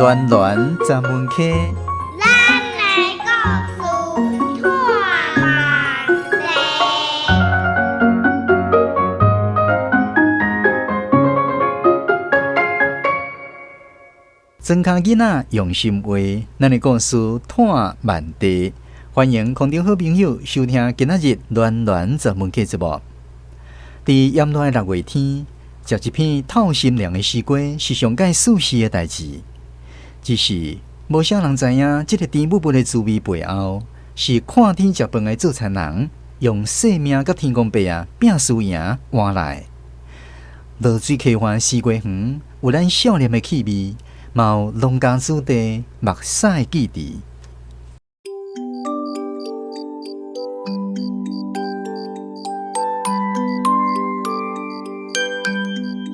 暖暖十门课，咱来故事看万庄脚囡仔用心话，咱的故事探万地。欢迎空中好朋友收听今仔日暖暖十门课节目。伫炎热的6月天，食一片透心凉的西瓜是上界舒适的代志。只是无啥人知影，这个甜蜜蜜的滋味背后，是看天食饭的做田人用性命甲天公伯啊拼输赢换来。落水溪畔西瓜园有咱少年的气味，嘛有农家子弟目屎的记忆。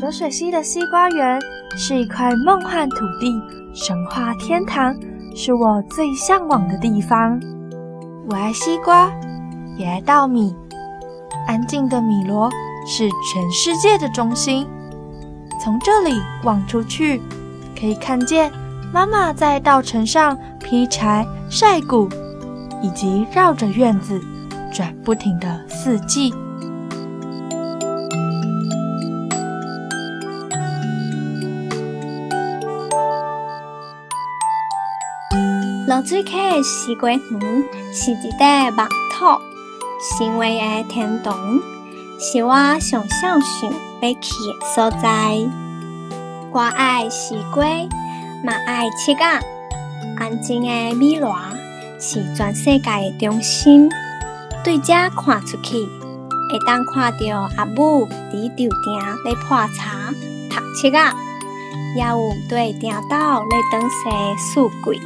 浊水溪的西瓜园是一块梦幻土地，神话天堂，是我最向往的地方。我爱西瓜，也爱稻米。安静的米罗是全世界的中心。从这里望出去，可以看见妈妈在稻城上劈柴晒谷，以及绕着院子转不停的四季。落水溪的西瓜园是一块木土，生活的天堂，是我上想要去的所在。我爱西瓜，嘛爱七仔。安静的米罗是全世界的中心。对这看出去，会当看到阿母伫稻埕咧破柴、读七仔，也有对埕斗咧转洗四季。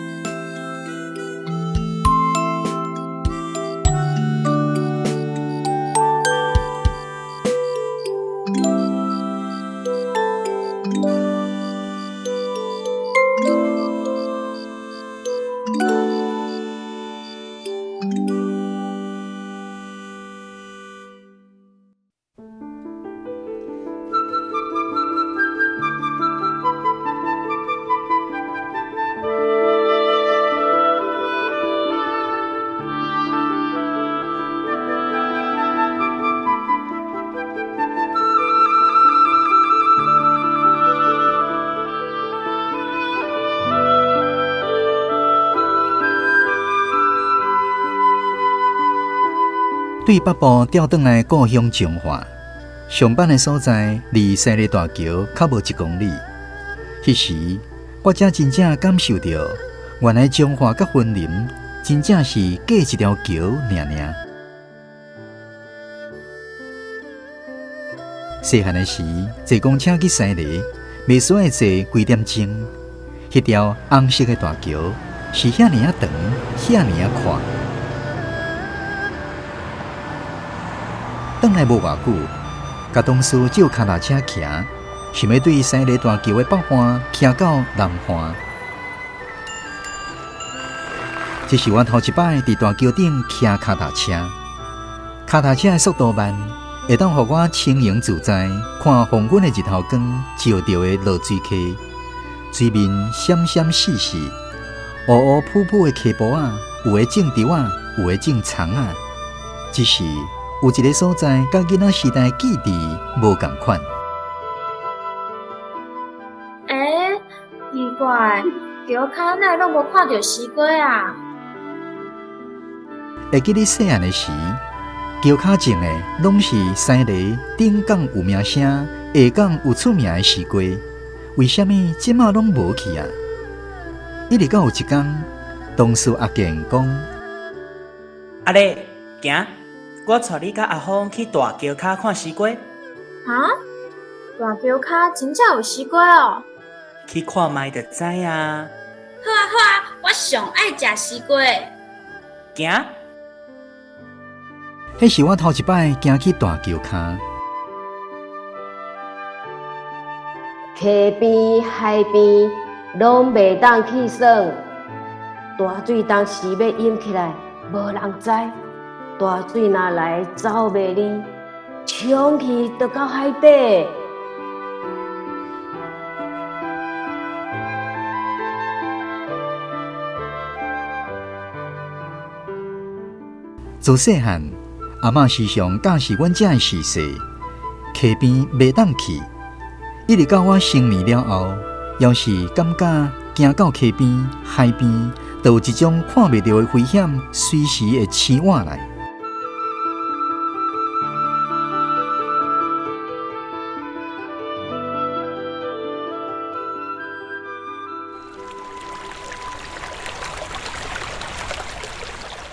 对北部调转来故乡彰化，上班的所在离西丽大桥较无1公里。迄时，我才真正感受到，原来彰化甲云林真正是隔一条桥尔。细汉的时，坐公车去西丽，袂需要坐几点钟。迄条红色的大桥是遐尔长，遐尔宽。转来无偌久，甲同事借脚踏车骑，想要对西丽大桥的北岸骑到南岸。这是我头一摆伫大桥顶骑脚踏车。脚踏车的速度慢，会当互我轻盈自在，看黄昏的日头光照到的落水溪，水面闪闪细细，乌乌扑扑的溪波啊，有的种稻啊，有的种葱啊，只是有一个所在，甲囡仔时代记忆无共款。奇怪，桥骹哪拢无看到西瓜啊？会记你细汉的时，桥骹种的拢是西丽顶港有名声，下港有出名的西瓜。为什么即马拢无去啊？一直到有一天，同事阿健讲：“阿丽，行。”我带你甲阿峰去大桥骹看西瓜。哈？大桥骹真正有西瓜哦？去看卖就知啊。好啊好啊，我上爱食西瓜。行。迄是我头一摆行去大桥骹。溪边、海边拢袂当去耍，大水当时要淹起来，无人知。大水若来走袂离，冲去就到海底。自细汉，阿嬷时常教示阮遮的事势，溪边袂当去，一直到我成年了后，要是感觉行到溪边、海边，就有一种看袂到的危险，随时会刺我来。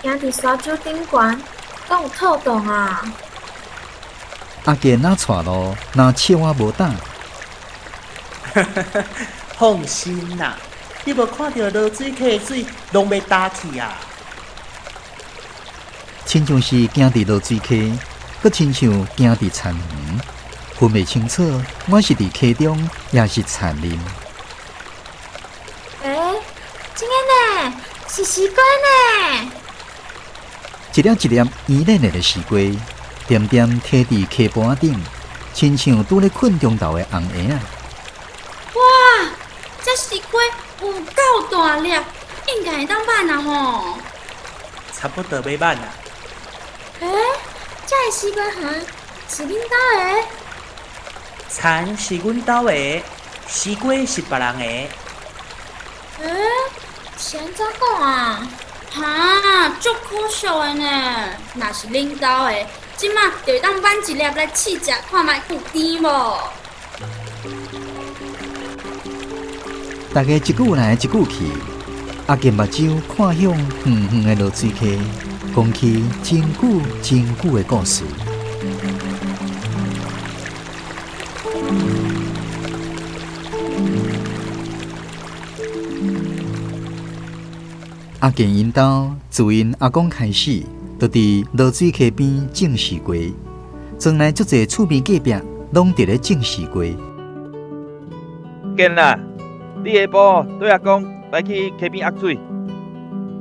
行伫沙洲顶悬，敢有透洞啊？阿健哪带路，哪笑我无胆。放心啦，你无看到落水溪的水拢要打去啊！亲像是行伫落水溪，搁亲像行伫田园，分袂清楚我是伫溪中，也是田林。真的呢，是西瓜呢。一粒一粒圆嫩嫩的西瓜，点点贴伫溪坡顶，亲像拄咧困中头的红叶啊！哇，这西瓜有够大粒，应该会当挽啊吼。差不多要挽啦。这个西瓜行是恁兜的？田是阮兜的，西瓜是别人的。是安怎讲啊？哈，足可惜的呢。若是恁兜的，即马就会当挽一粒来试食，看卖有甜无？大家一句来一句去，阿健目睭看向远远的落水溪，讲起真久真久的故事。阿健因兜自因阿公开始，就伫落水溪边种西瓜，从来足侪厝边隔壁拢伫咧种西瓜。健啦，你下晡对阿公来去溪边压水。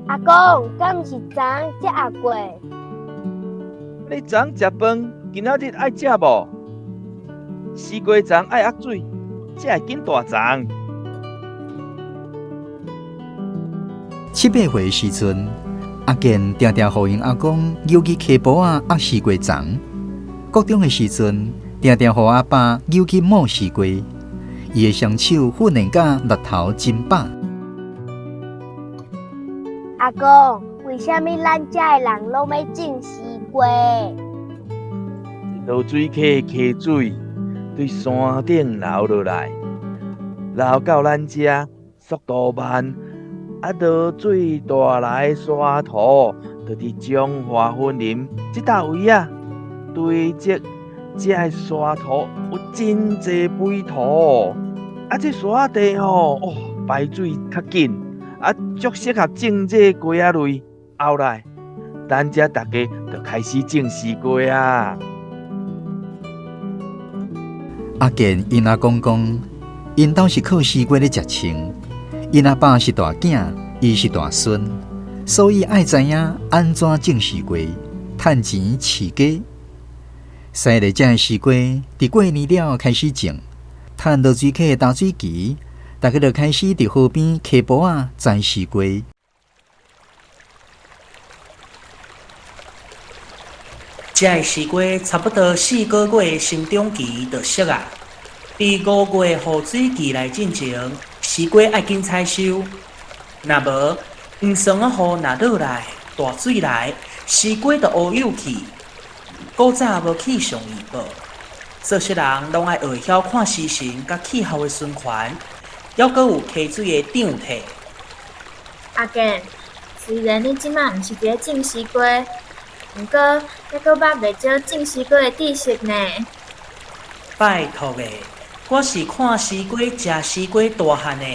阿公，敢毋是昨才压过？你昨食饭，今仔日爱食无？西瓜昨爱压水，才会紧大丛。7、8岁的时阵，阿健常常互因阿公扭去溪坡仔压西瓜丛；国中的时阵，常常互阿爸扭去摸西瓜，伊的双手训练甲力头真饱。阿公，为什么咱遮的人拢要种西瓜？落水溪溪水对山顶流落来，流到咱遮，速度慢。落水大来沙土，就伫中华森林这搭位啊，堆积这的沙土有真侪肥土，这沙地吼，排水较紧，足适合种这瓜仔类。后来，咱遮大家就开始种西瓜啊。阿健因阿公讲，因兜是靠西瓜咧食青。因阿爸是大囝，伊是大孙，所以爱知影安怎种西瓜，趁钱饲鸡。西里这西瓜，伫过年了开始种，趁落水溪的淡水期，大家就开始伫河边溪坡仔摘西瓜。这个西瓜差不多4个月生长期就熟啊，伫5月雨水期来进前。西瓜爱紧采收，若无黄霜的雨若落来，大水来，西瓜就乌有去。古早无气象预报，做事人拢爱学晓看时辰甲气候的循环，还阁有溪水的涨退。阿健，虽然你即马毋是伫咧种西瓜，不过还阁捌袂少种西瓜的知识呢。拜托诶！我是看西瓜、食西瓜大汉的，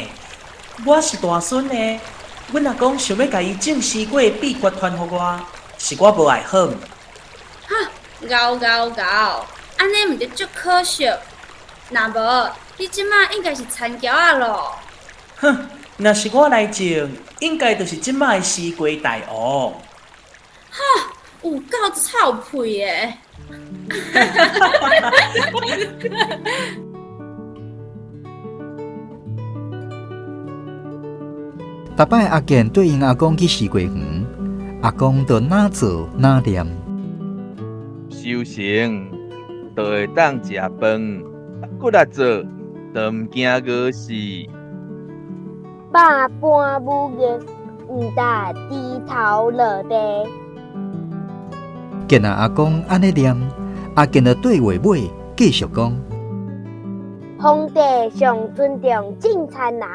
我是大孙的。阮阿公想要甲伊种西瓜的秘诀传予我，是我无爱好。哈，搞，安尼毋就足可惜？若无，你即马应该是田桥啊咯。哼，若是我来种，应该就是即摆的西瓜大王。哈，有够臭屁的！逐摆阿健对因阿公去西瓜园，阿公就哪做哪念。修行就会当食饭，骨力做就毋惊饿死。百般武艺，毋但低头落地。见阿公安尼念，阿健就对话尾继续讲：皇帝上尊重进餐人，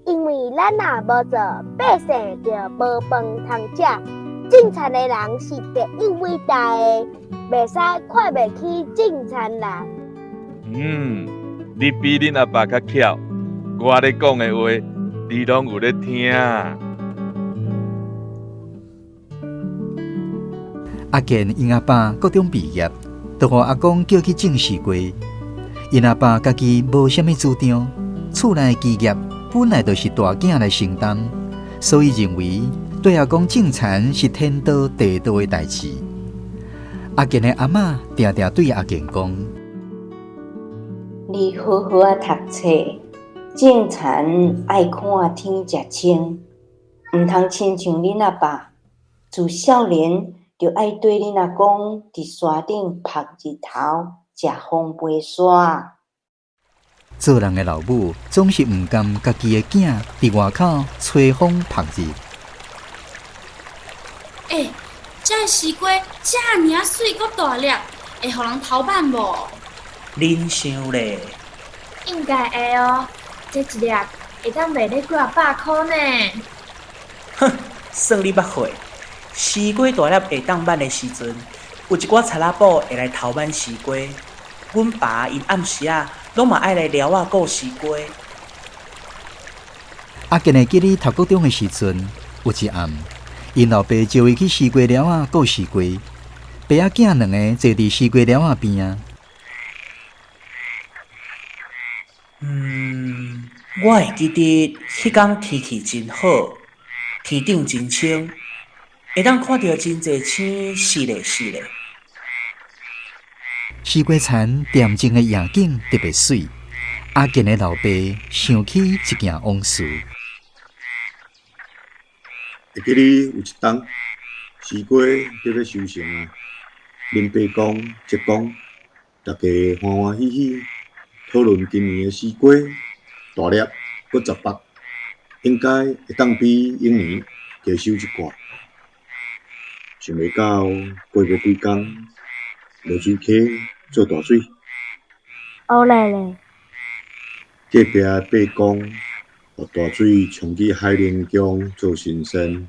因为咱若无做，百姓就无饭通食。进餐的人是特有伟大的，袂使看袂起进餐人。你比恁阿爸较巧，我咧讲的话，你拢有咧听。阿健因阿爸高中毕业，就互阿公叫去种西瓜。因阿爸家己无啥物主张，厝内基业本来就是大囝来承担，所以认为对阿公种田是天道地道的代志。阿健的阿嬷定定对阿健讲：你好好啊读册，种田爱看天食青，毋通亲像恁阿爸，自少年就爱对恁阿公伫山顶晒日头、食风飞沙。做人的老母总是毋甘家己的囝伫外口吹风晒日。这西瓜这尔水阁大粒，会互人偷办无？恁想咧？应该会哦，这一粒会当卖咧几啊百块呢。哼，算你捌会。西瓜大粒会当挽的时阵，有一寡贼仔宝会来偷挽西瓜。阮爸因暗时拢嘛爱来撩我顾西瓜。阿健会记得读高中的时阵，有一暗，因老爸招伊去西瓜寮顾西瓜，爸仔囝两个坐伫西瓜寮边我会记得迄天天气真好，天顶真清，会当看到真侪星四咧四咧。西瓜田恬静的夜景特别水。阿健的老爸想起一件往事。会记得有一冬，西瓜就要收成啊。恁爸公、叔公，大家欢欢喜喜讨论今年的西瓜大粒，搁十八，应该会当比永年多收一寡。想袂到过无几工，落水溪做大水。乌嘞嘞，隔壁的爸公，互大水冲去海陵江做新生，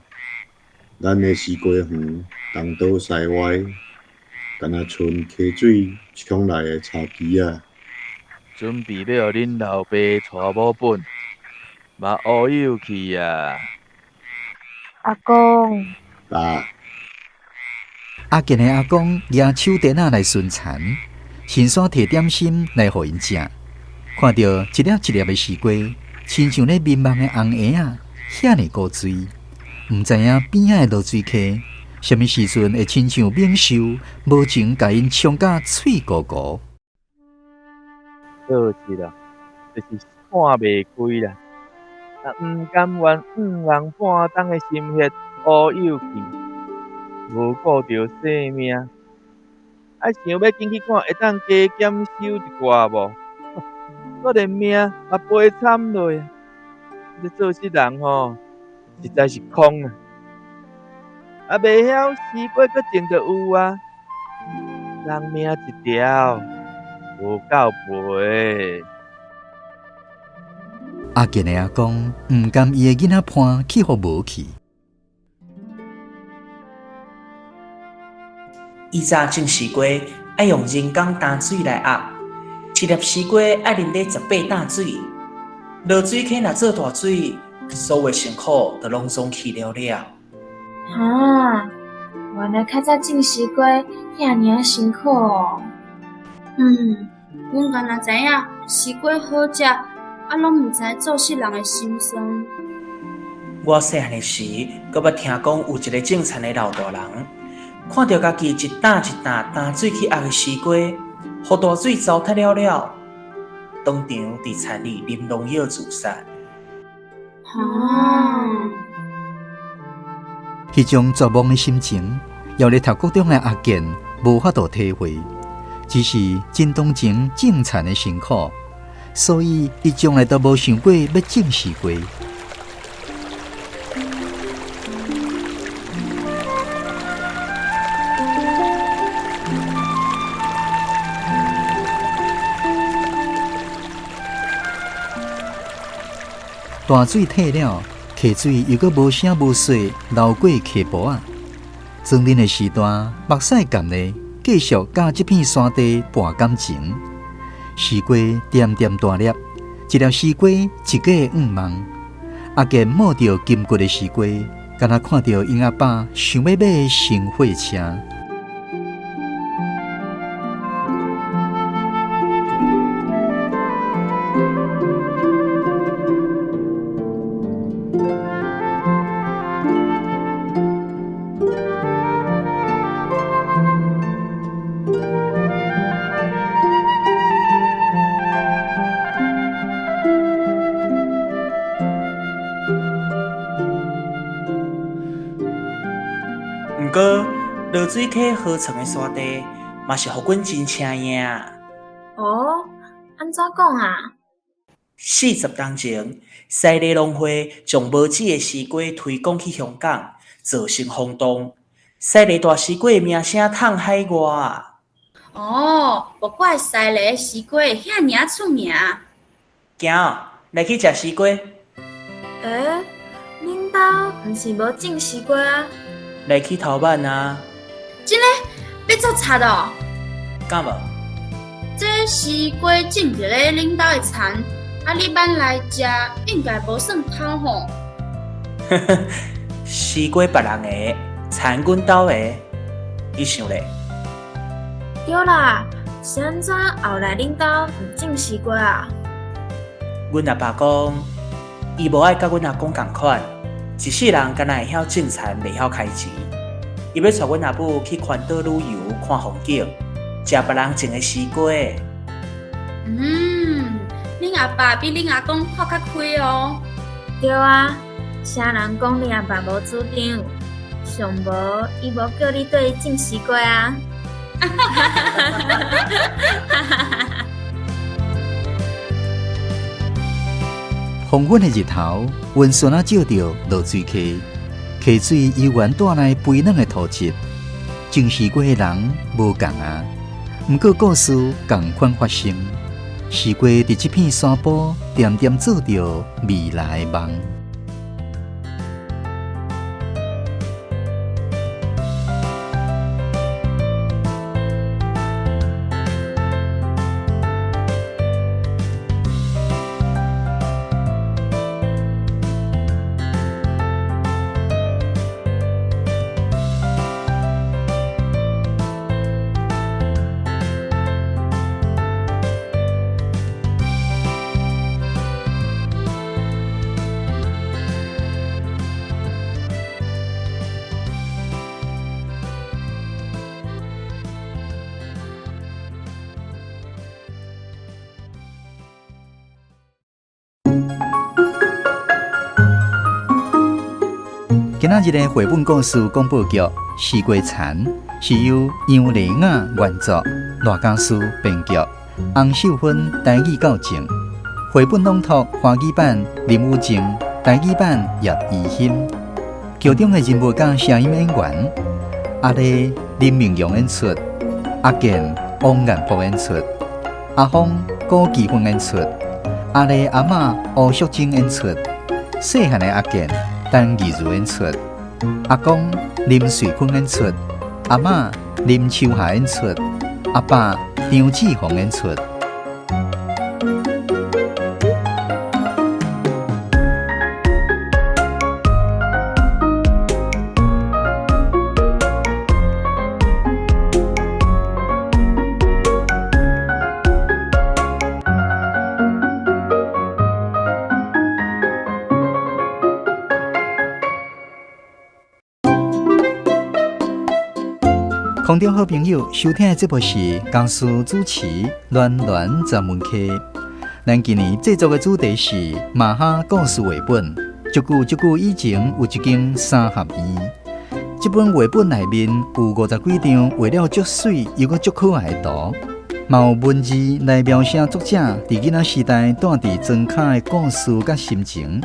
咱的西瓜园东倒西歪，干那剩溪水冲来的草枝啊！准备要互恁老爸带某本，嘛乌有去啊！阿公，爸，阿健的阿公举手电仔来巡田，先山摕点心来互因食。看到一粒一粒的西瓜，亲像咧迷茫的红叶啊，遐尼古锥，毋知影边仔的落水溪，什么时阵会亲像猛兽，无情甲因冲甲脆糊糊。就是啦，就是看袂开啦，毋甘愿人半冬的心血乌有去，无顾着性命，想要进去看会当加减收一寡无？我连命也陪惨落啊！这做事人吼，实在是空啊！袂晓西瓜搁种着有啊，人命一条，无够赔。阿健的阿公毋甘伊的囡仔伴去互无去。以前种西瓜爱用人工担水来压，一粒西瓜爱淋咧18担水，落水溪若做大水，所有辛苦都拢总去了了。原来较早种西瓜遐尔辛苦哦。阮敢若知影西瓜好食，拢毋知做事人的心酸。我细汉的时，阁捌听讲有一个种田的老大人，看到家己一担一担担水去压的西瓜，互大水糟蹋了了，当场伫田里啉农药自杀。迄种绝望的心情，要咧读高中的阿健无法度体会，只是真同情种田的辛苦，所以伊从来都无想过要种西瓜。大水退了，溪水又搁无声无息流过溪坡啊。庄林的时段，目屎干咧，继续甲这片山地博感情。西瓜点点大粒，一粒西瓜一个5万。阿健摸着金骨的西瓜，敢若看到因阿爸想要买新货车。毋过，落水溪河床的山地，嘛是互阮真请影。哦，安怎讲啊？40年前，西丽农会将无籽的西瓜推广去香港，造成轰动。西丽大西瓜的名声淌海外。哦，无怪西丽的西瓜遐尔出名。行，来去食西瓜。恁兜毋是无种西瓜啊？来去头版啊！真诶，要做贼哦？敢无？这西瓜种伫咧恁兜的田，啊，你搬来食应该无算偷吼。呵呵，西瓜别人的，田阮兜的，你想咧？对啦，是安怎后来恁兜毋种西瓜啊？阮阿爸讲，伊无爱甲阮阿公共款。一世人敢若会晓种田，袂晓开钱。伊要带阮阿母去环岛旅游，看风景，食别人种的西瓜。恁阿爸比恁阿公看较开哦。对啊，啥人讲恁阿爸无主张？上无伊无叫你对伊种西瓜啊！黄昏的日头，温顺啊照着落水溪，溪水悠然带来肥嫩的土质。种西瓜的人无共啊，不过故事同款发生。西瓜伫这片山坡，点点做着未来的梦。今仔日的绘本故事广播剧《西瓜田》是由杨丽雅原作，罗家书编剧，洪秀芬台语校正。绘本朗读华语版林武静，台语版叶怡欣。剧中的人物甲声音演员：阿丽林明阳演出，阿健王彦博演出，阿峰高奇芬演出，阿丽阿嬷吴淑珍演出，细汉的阿健陈怡如演出，阿公林瑞坤演出，阿嬷林秋霞演出，阿爸张志宏演出。空中好朋友，收听的节目是江苏主持暖暖专门课。咱今年制作的主题是马哈故事绘本。足久以前有一间三合院，这本绘本内面有50几张画了足水又阁足可爱的图，嘛有文字来描写作者伫囡仔时代带伫庄卡的故事甲心情。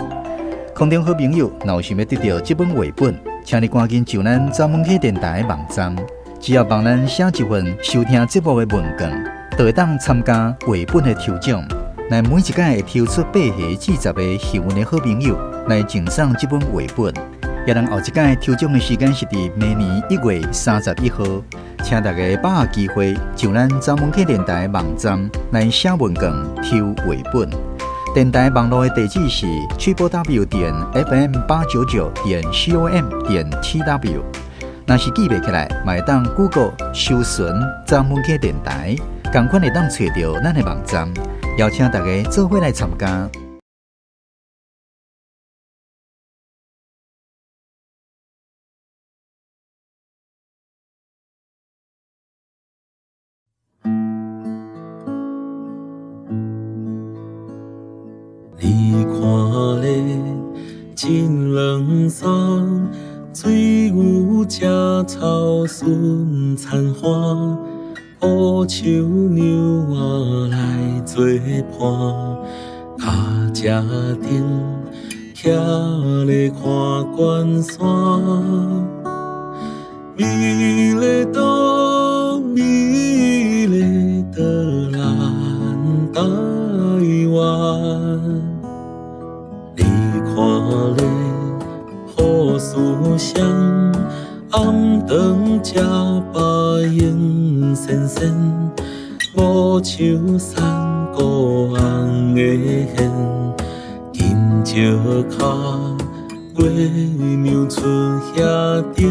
空中好朋友，若有想要得到这本绘本，请你赶紧上咱查门客电台的网站，只要帮咱写一份收听节目的文件，就会当参加绘本的抽奖。来每一届会抽出8个至10个幸运的好朋友来赠送这本绘本。也人后一届抽奖的时间是伫明年1月31号，请大家把握机会上咱查门客电台网站来写文件抽绘本。电台网络的地址是 www.fm899.com.tw。若是记袂起来，嘛会当 Google 搜寻查门客电台，同款会当找到咱的网站。邀请大家做伙来参加。你看咧，真冷霜，水牛食草顺残花，乌树牛仔来做伴，脚车顶徛咧看关山，美丽岛，美丽的咱台湾。你看咧，雨丝香，暗灯吃白烟闪闪，五树山高红的hen，金石脚月娘村遐顶，